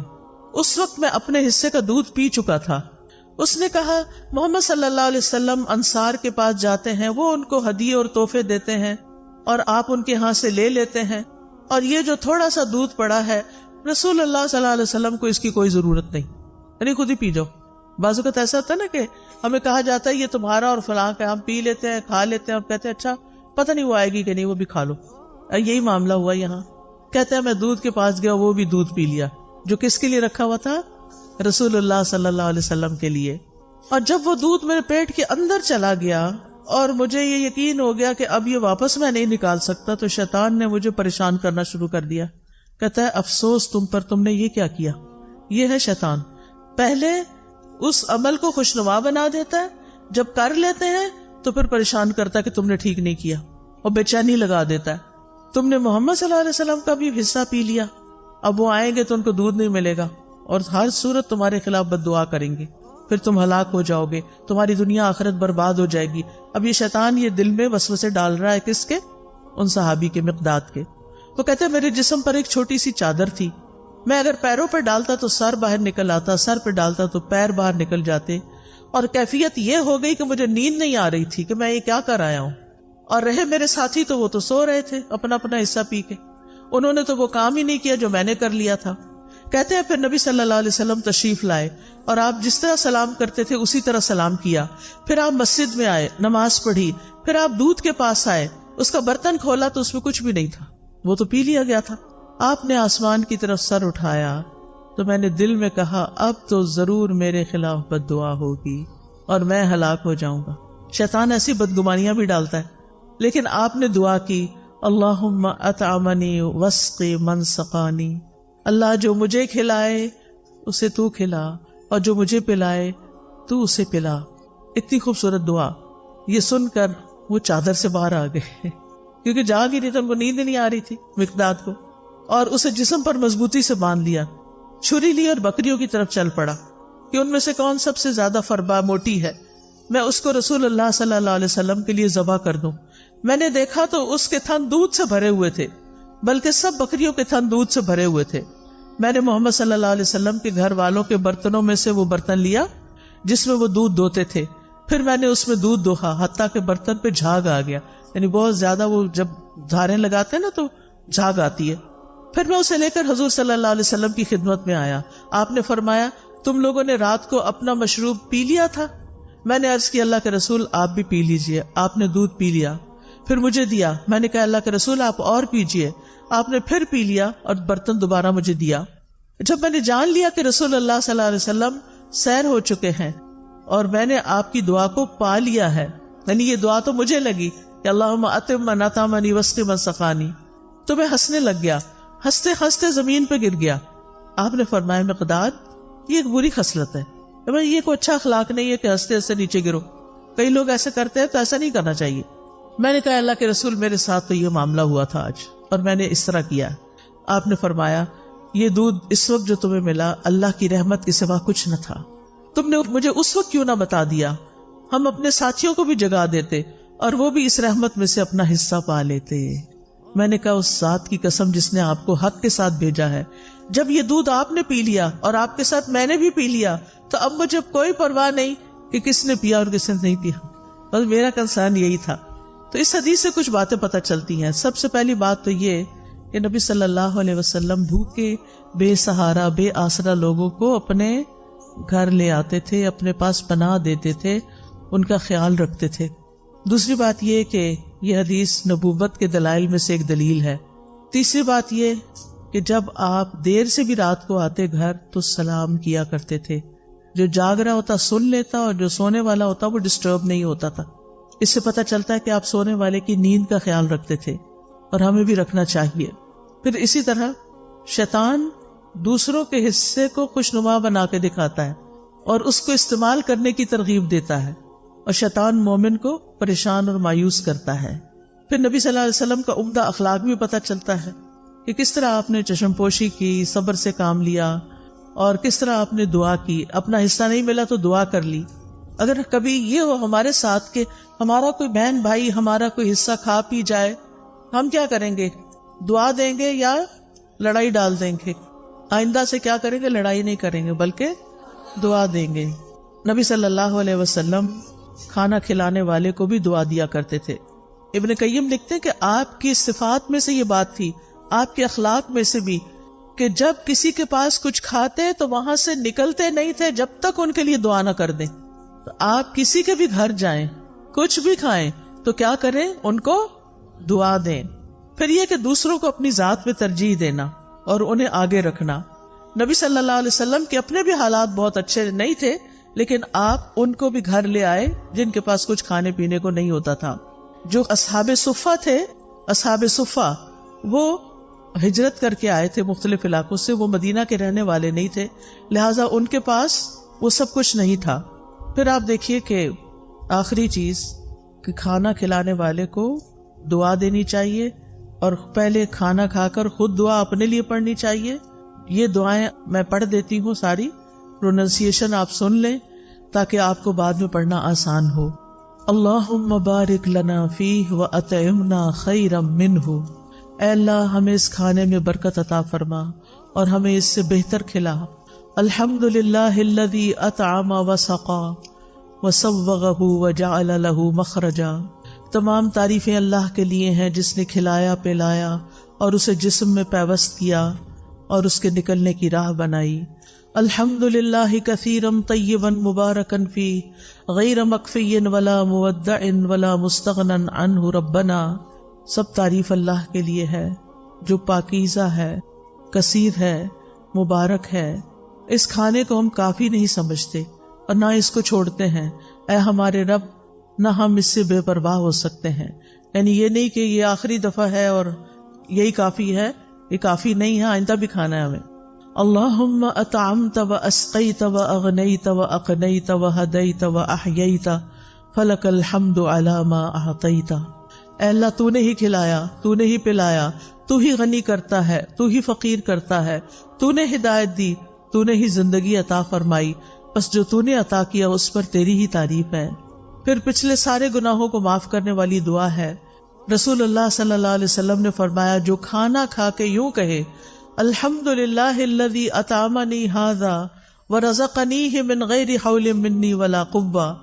اس وقت میں اپنے حصے کا دودھ پی چکا تھا۔ اس نے کہا محمد صلی اللہ علیہ وسلم انصار کے پاس جاتے ہیں، وہ ان کو ہدیے اور تحفے دیتے ہیں اور آپ ان کے ہاں سے لے لیتے ہیں، اور یہ جو تھوڑا سا دودھ پڑا ہے رسول اللہ صلی اللہ علیہ وسلم کو اس کی کوئی ضرورت نہیں، یعنی خود ہی پی جاؤ۔ بعض اوقات ایسا ہوتا ہے نا کہ ہمیں کہا جاتا ہے یہ تمہارا اور فلاں کا، ہم پی لیتے ہیں کھا لیتے ہیں اور کہتے ہیں اچھا پتہ نہیں وہ آئے گی کہ نہیں، وہ بھی کھا لو۔ یہی معاملہ ہوا یہاں، کہتے ہیں میں دودھ کے پاس گیا، وہ بھی دودھ پی لیا جو کس کے لیے رکھا ہوا تھا؟ رسول اللہ صلی اللہ علیہ وسلم کے لیے۔ اور جب وہ دودھ میرے پیٹ کے اندر چلا گیا اور مجھے یہ یقین ہو گیا کہ اب یہ واپس میں نہیں نکال سکتا، تو شیطان نے مجھے پریشان کرنا شروع کر دیا۔ کہتا ہے افسوس تم پر، تم نے یہ کیا کیا۔ یہ ہے شیطان، پہلے اس عمل کو خوشنما بنا دیتا ہے، جب کر لیتے ہیں تو پھر پریشان کرتا ہے کہ تم نے ٹھیک نہیں کیا، اور بے چینی لگا دیتا ہے۔ تم نے محمد صلی اللہ علیہ وسلم کا بھی حصہ پی لیا، اب وہ آئیں گے تو ان کو دودھ نہیں ملے گا اور ہر صورت تمہارے خلاف بد دعا کریں گے، پھر تم ہلاک ہو جاؤ گے، تمہاری دنیا آخرت برباد ہو جائے گی۔ اب یہ شیطان یہ دل میں وسوسے ڈال رہا ہے، کس کے؟ ان صحابی کے، مقداد کے۔ وہ کہتے ہیں میرے جسم پر ایک چھوٹی سی چادر تھی، میں اگر پیروں پر ڈالتا تو سر باہر نکل آتا، سر پہ ڈالتا تو پیر باہر نکل جاتے، اور کیفیت یہ ہو گئی کہ مجھے نیند نہیں آ رہی تھی کہ میں یہ کیا کر آیا ہوں۔ اور رہے میرے ساتھی تو وہ تو سو رہے تھے اپنا اپنا حصہ پی کے، انہوں نے تو وہ کام ہی نہیں کیا جو میں نے کر لیا تھا۔ کہتے ہیں پھر نبی صلی اللہ علیہ وسلم تشریف لائے اور آپ جس طرح سلام کرتے تھے اسی طرح سلام کیا، پھر آپ مسجد میں آئے، نماز پڑھی، پھر آپ دودھ کے پاس آئے، اس کا برتن کھولا تو اس میں کچھ بھی نہیں تھا، وہ تو پی لیا گیا تھا۔ آپ نے آسمان کی طرف سر اٹھایا تو میں نے دل میں کہا اب تو ضرور میرے خلاف بد دعا ہوگی اور میں ہلاک ہو جاؤں گا۔ شیطان ایسی بدگمانیاں بھی ڈالتا ہے، لیکن آپ نے دعا کی اللہم اطعمنی واسقی من سقانی، اللہ جو مجھے کھلائے اسے تو کھلا، اور جو مجھے پلائے تو اسے پلا۔ اتنی خوبصورت دعا، یہ سن کر وہ چادر سے باہر آ گئے کیونکہ جاگ ہی نہیں تھا، ان کو نیند نہیں آ رہی تھی مقداد کو، اور اسے جسم پر مضبوطی سے باندھ لیا، چھری لی اور بکریوں کی طرف چل پڑا کہ ان میں سے کون سب سے زیادہ فربا موٹی ہے، میں اس کو رسول اللہ صلی اللہ علیہ وسلم کے لیے ذبح کر دوں۔ میں نے دیکھا تو اس کے تھن دودھ سے بھرے ہوئے تھے، بلکہ سب بکریوں کے تھن دودھ سے بھرے ہوئے تھے۔ میں نے محمد صلی اللہ علیہ وسلم کے گھر والوں کے برتنوں میں سے وہ برتن لیا جس میں وہ دودھ دوتے تھے، پھر میں نے اس میں دودھ دوہا حتیٰ کہ برتن پہ جھاگ آ گیا، یعنی بہت زیادہ وہ جب دھاریں لگاتے ہیں نا تو جھاگ آتی ہے۔ پھر میں اسے لے کر حضور صلی اللہ علیہ وسلم کی خدمت میں آیا، آپ نے فرمایا تم لوگوں نے رات کو اپنا مشروب پی لیا تھا؟ میں نے عرض کی اللہ کے رسول آپ بھی پی لیجئے۔ آپ نے دودھ پی لیا، پھر مجھے دیا، میں نے کہا اللہ کے رسول آپ اور پیجئے، آپ نے پھر پی لیا اور برتن دوبارہ مجھے دیا۔ جب میں نے جان لیا کہ رسول اللہ صلی اللہ علیہ وسلم سیر ہو چکے ہیں اور میں نے آپ کی دعا کو پا لیا ہے، یعنی یہ دعا تو مجھے لگی کہ اللہم اطعم من اطعمنی واسقی من سقانی، تو میں ہنسنے لگ گیا، ہنستے ہنستے زمین پہ گر گیا۔ آپ نے فرمایا مقداد یہ ایک بری خصلت ہے، یہ کوئی اچھا اخلاق نہیں ہے کہ ہنستے ہنستے نیچے گرو، کئی لوگ ایسے کرتے ہیں تو ایسا نہیں کرنا چاہیے۔ میں نے کہا اللہ کے رسول میرے ساتھ تو یہ معاملہ ہوا تھا آج اور میں نے اس طرح کیا. آپ نے فرمایا یہ دودھ اس وقت جو تمہیں ملا اللہ کی رحمت کے سوا کچھ نہ تھا. تم نے مجھے اس وقت کیوں نہ بتا دیا؟ ہم اپنے ساتھیوں کو بھی جگا دیتے اور وہ بھی اس رحمت میں سے اپنا حصہ پا لیتے. میں نے کہا اس ذات کی قسم جس نے آپ کو حق کے ساتھ بھیجا ہے، جب یہ دودھ آپ نے پی لیا اور آپ کے ساتھ میں نے بھی پی لیا تو اب مجھے کوئی پرواہ نہیں کہ کس نے پیا اور کس نے نہیں پیا. بس میرا کنسرن یہی تھا. تو اس حدیث سے کچھ باتیں پتہ چلتی ہیں. سب سے پہلی بات تو یہ کہ نبی صلی اللہ علیہ وسلم بھوکے بے سہارا بے آسرا لوگوں کو اپنے گھر لے آتے تھے، اپنے پاس پناہ دیتے تھے، ان کا خیال رکھتے تھے. دوسری بات یہ کہ یہ حدیث نبوت کے دلائل میں سے ایک دلیل ہے. تیسری بات یہ کہ جب آپ دیر سے بھی رات کو آتے گھر تو سلام کیا کرتے تھے. جو جاگ رہا ہوتا سن لیتا اور جو سونے والا ہوتا وہ ڈسٹرب نہیں ہوتا تھا. اس سے پتہ چلتا ہے کہ آپ سونے والے کی نیند کا خیال رکھتے تھے اور ہمیں بھی رکھنا چاہیے. پھر اسی طرح شیطان دوسروں کے حصے کو خوشنما بنا کے دکھاتا ہے اور اس کو استعمال کرنے کی ترغیب دیتا ہے، اور شیطان مومن کو پریشان اور مایوس کرتا ہے. پھر نبی صلی اللہ علیہ وسلم کا عمدہ اخلاق بھی پتہ چلتا ہے کہ کس طرح آپ نے چشم پوشی کی، صبر سے کام لیا اور کس طرح آپ نے دعا کی. اپنا حصہ نہیں ملا تو دعا کر لی. اگر کبھی یہ ہو ہمارے ساتھ کہ ہمارا کوئی بہن بھائی ہمارا کوئی حصہ کھا پی جائے، ہم کیا کریں گے؟ دعا دیں گے یا لڑائی ڈال دیں گے؟ آئندہ سے کیا کریں گے؟ لڑائی نہیں کریں گے بلکہ دعا دیں گے. نبی صلی اللہ علیہ وسلم کھانا کھلانے والے کو بھی دعا دیا کرتے تھے. ابن قیم لکھتے ہیں کہ آپ کی صفات میں سے یہ بات تھی، آپ کے اخلاق میں سے بھی، کہ جب کسی کے پاس کچھ کھاتے تو وہاں سے نکلتے نہیں تھے جب تک ان کے لیے دعا نہ کر دیں. تو آپ کسی کے بھی گھر جائیں، کچھ بھی کھائیں تو کیا کریں؟ ان کو دعا دیں. پھر یہ کہ دوسروں کو اپنی ذات میں ترجیح دینا اور انہیں آگے رکھنا. نبی صلی اللہ علیہ وسلم کے اپنے بھی حالات بہت اچھے نہیں تھے، لیکن آپ ان کو بھی گھر لے آئے جن کے پاس کچھ کھانے پینے کو نہیں ہوتا تھا. جو اصحاب صفہ تھے، اصحاب صفہ وہ ہجرت کر کے آئے تھے مختلف علاقوں سے، وہ مدینہ کے رہنے والے نہیں تھے، لہٰذا ان کے پاس وہ سب کچھ نہیں تھا. پھر آپ دیکھیے کہ آخری چیز کہ کھانا کھلانے والے کو دعا دینی چاہیے اور پہلے کھانا کھا کر خود دعا اپنے لیے پڑھنی چاہیے. یہ دعائیں میں پڑھ دیتی ہوں، ساری پروننسیشن آپ سن لیں تاکہ آپ کو بعد میں پڑھنا آسان ہو. اللہم بارک لنا فیہ واطعمنا خیرا منہ. اے اللہ ہمیں اس کھانے میں برکت عطا فرما اور ہمیں اس سے بہتر کھلا. الحمدللہ الذی اطعم وسقا وسوغہ وجعل لہ مخرجا. تمام تعریفیں اللہ کے لیے ہیں جس نے کھلایا پلایا اور اسے جسم میں پیوست کیا اور اس کے نکلنے کی راہ بنائی. الحمدللہ کثیرا طیبا مبارکا فیہ غیر مکفی ولا مودع ولا مستغنی عنہ ربنا. سب تعریف اللہ کے لیے ہے جو پاکیزہ ہے، کثیر ہے، مبارک ہے. اس کھانے کو ہم کافی نہیں سمجھتے اور نہ اس کو چھوڑتے ہیں. اے ہمارے رب، نہ ہم اس سے بے پرواہ ہو سکتے ہیں. یعنی یہ نہیں کہ یہ آخری دفعہ ہے اور یہی کافی ہے، یہ کافی نہیں ہے، آئندہ بھی کھانا ہے ہمیں. اللہم اطعمت و اسقیت و اغنیت و اقنیت و ہدیت و احییت فلک الحمد علی ما اعطیت. اے اللہ تو نے ہی کھلایا، تو نے ہی پلایا، تو ہی غنی کرتا ہے، تو ہی فقیر کرتا ہے، تو نے ہدایت دی، تو نے ہی زندگی عطا فرمائی، بس جو تو نے عطا کیا اس پر تیری ہی تعریف ہے. پھر پچھلے سارے گناہوں کو معاف کرنے والی دعا ہے. رسول اللہ صلی اللہ علیہ وسلم نے فرمایا جو کھانا کھا کے یوں کہے الحمدللہ الذی اطعمنی ھذا ورزقنیہ من غیر حول منی ولا قوہ،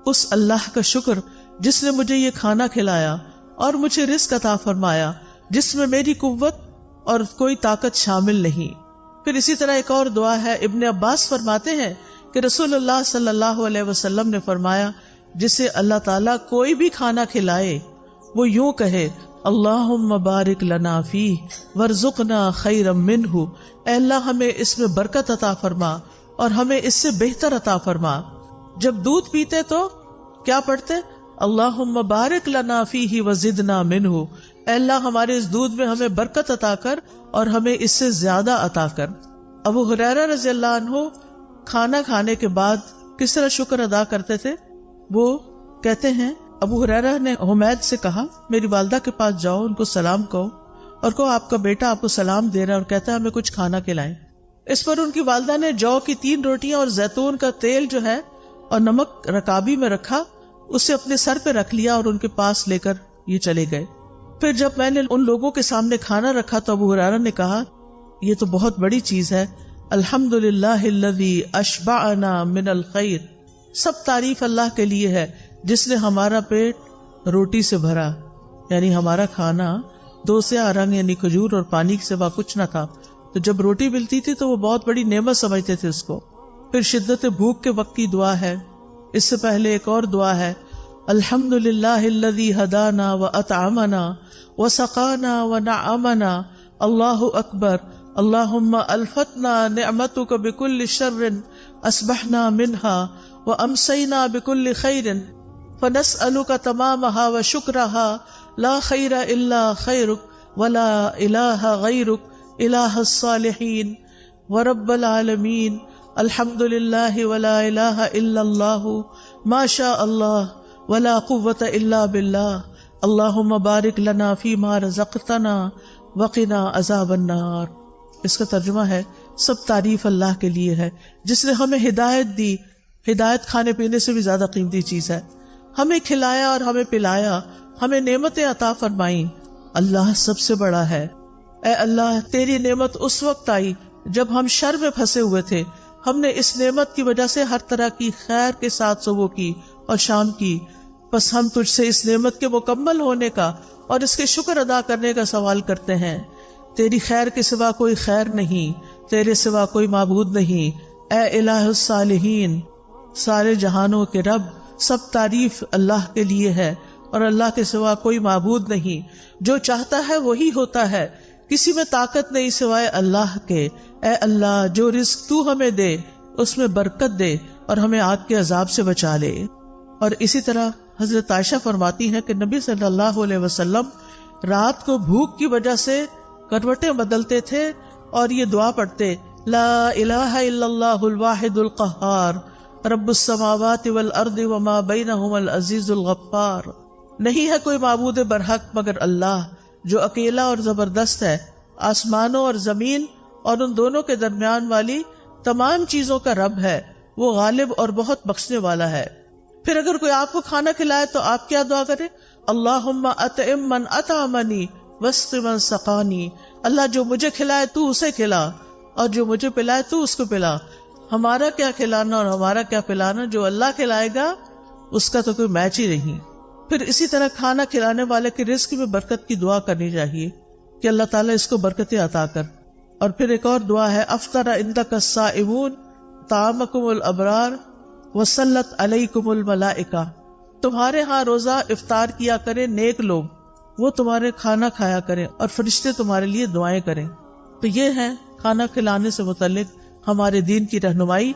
اس اللہ کا شکر جس نے مجھے یہ کھانا کھلایا اور مجھے رزق عطا فرمایا جس میں میری قوت اور کوئی طاقت شامل نہیں. پھر اسی طرح ایک اور دعا ہے. ابن عباس فرماتے ہیں کہ رسول اللہ صلی اللہ علیہ وسلم نے فرمایا جسے اللہ تعالیٰ کوئی بھی کھانا کھلائے وہ یوں کہے اللہم بارک لنا فیہ ورزقنا خیرا منہ. اے اللہ ہمیں اس میں برکت عطا فرما اور ہمیں اس سے بہتر عطا فرما. جب دودھ پیتے تو کیا پڑھتے؟ اللہم بارک لنا فیہ وزدنا منہ. اے اللہ ہمارے اس دودھ میں ہمیں برکت عطا کر اور ہمیں اس سے زیادہ عطا کر. ابو ہریرہ رضی اللہ عنہ کھانا کھانے کے بعد کس طرح شکر ادا کرتے تھے؟ وہ کہتے ہیں ابو ہریرہ نے حمید سے کہا میری والدہ کے پاس جاؤ، ان کو سلام کہو اور کہو آپ کا بیٹا آپ کو سلام دے رہا ہے اور کہتا ہے ہمیں کچھ کھانا کھلائیں۔ اس پر ان کی والدہ نے جو کی 3 روٹیاں اور زیتون کا تیل جو ہے اور نمک رکابی میں رکھا، اسے اپنے سر پہ رکھ لیا اور ان کے پاس لے کر یہ چلے گئے۔ پھر جب میں نے ان لوگوں کے سامنے کھانا رکھا تو ابو ہریرہ نے کہا یہ تو بہت بڑی چیز ہے، الحمدللہ الذی اشبعنا من الخیر، سب تعریف اللہ کے لیے ہے جس نے ہمارا پیٹ روٹی سے بھرا، یعنی ہمارا کھانا 2 سیاہ رنگ یعنی کھجور اور پانی کے سوا کچھ نہ تھا، تو جب روٹی ملتی تھی تو وہ بہت بڑی نعمت سمجھتے تھے اس کو۔ پھر شدت بھوک کے وقت کی دعا ہے، اس سے پہلے ایک اور دعا ہے، الحمدللہ الذی ہدانا واطعمنا وسقانا ونعمنا، اللہ اکبر، اللہم الفتنا نعمتک بکل شر اصبحنا منها وامسینا بکل خیر فنسألک تمامها وشکرها لا خیر الا خیرک ولا الہ غیرک الہ الصالحین ورب العالمین، الحمدللہ ولا الہ الا اللہ ما شاء اللہ ولا قوت الا باللہ، اللہم بارک لنا فیما رزقتنا وقنا عذاب النار۔ اس کا ترجمہ ہے سب تعریف اللہ کے لیے ہے جس نے ہمیں ہدایت دی، ہدایت کھانے پینے سے بھی زیادہ قیمتی چیز ہے، ہمیں کھلایا اور ہمیں پلایا، ہمیں نعمتیں عطا فرمائیں، اللہ سب سے بڑا ہے۔ اے اللہ تیری نعمت اس وقت آئی جب ہم شر میں پھنسے ہوئے تھے، ہم نے اس نعمت کی وجہ سے ہر طرح کی خیر کے ساتھ صبح کی اور شام کی، بس ہم تجھ سے اس نعمت کے مکمل ہونے کا اور اس کے شکر ادا کرنے کا سوال کرتے ہیں۔ تیری خیر کے سوا کوئی خیر نہیں، تیرے سوا کوئی معبود نہیں، اے الہ الصالحین، سارے جہانوں کے رب، سب تعریف اللہ کے لیے ہے اور اللہ کے سوا کوئی معبود نہیں، جو چاہتا ہے وہی ہوتا ہے، کسی میں طاقت نہیں سوائے اللہ کے۔ اے اللہ جو رزق تو ہمیں دے اس میں برکت دے اور ہمیں آگ کے عذاب سے بچا لے۔ اور اسی طرح حضرت عائشہ فرماتی ہیں کہ نبی صلی اللہ علیہ وسلم رات کو بھوک کی وجہ سے کروٹیں بدلتے تھے اور یہ دعا پڑھتے، لا الہ الا اللہ الواحد القہار رب السماوات والارض وما بینہما العزیز الغفار، نہیں ہے کوئی معبود برحق مگر اللہ جو اکیلا اور زبردست ہے، آسمانوں اور زمین اور ان دونوں کے درمیان والی تمام چیزوں کا رب ہے، وہ غالب اور بہت بخشنے والا ہے۔ پھر اگر کوئی آپ کو کھانا کھلائے تو آپ کیا دعا کریں؟ اللہم اطعم من اطعمنی واسق من سقانی، اللہ جو مجھے کھلائے تو اسے کھلا اور جو مجھے پلائے تو اس کو پلا۔ ہمارا کیا کھلانا اور ہمارا کیا پلانا، جو اللہ کھلائے گا اس کا تو کوئی میچ ہی نہیں۔ پھر اسی طرح کھانا کھلانے والے کے رزق میں برکت کی دعا کرنی چاہیے کہ اللہ تعالیٰ اس کو برکتیں عطا کر۔ اور پھر ایک اور دعا ہے، افطر عندک الصائمون طعامکم الابرار وصلت علیکم الملائکہ، تمہارے ہاں روزہ افطار کیا کریں نیک لوگ، وہ تمہارے کھانا کھایا کریں اور فرشتے تمہارے لیے دعائیں کریں۔ تو یہ ہے کھانا کھلانے سے متعلق ہمارے دین کی رہنمائی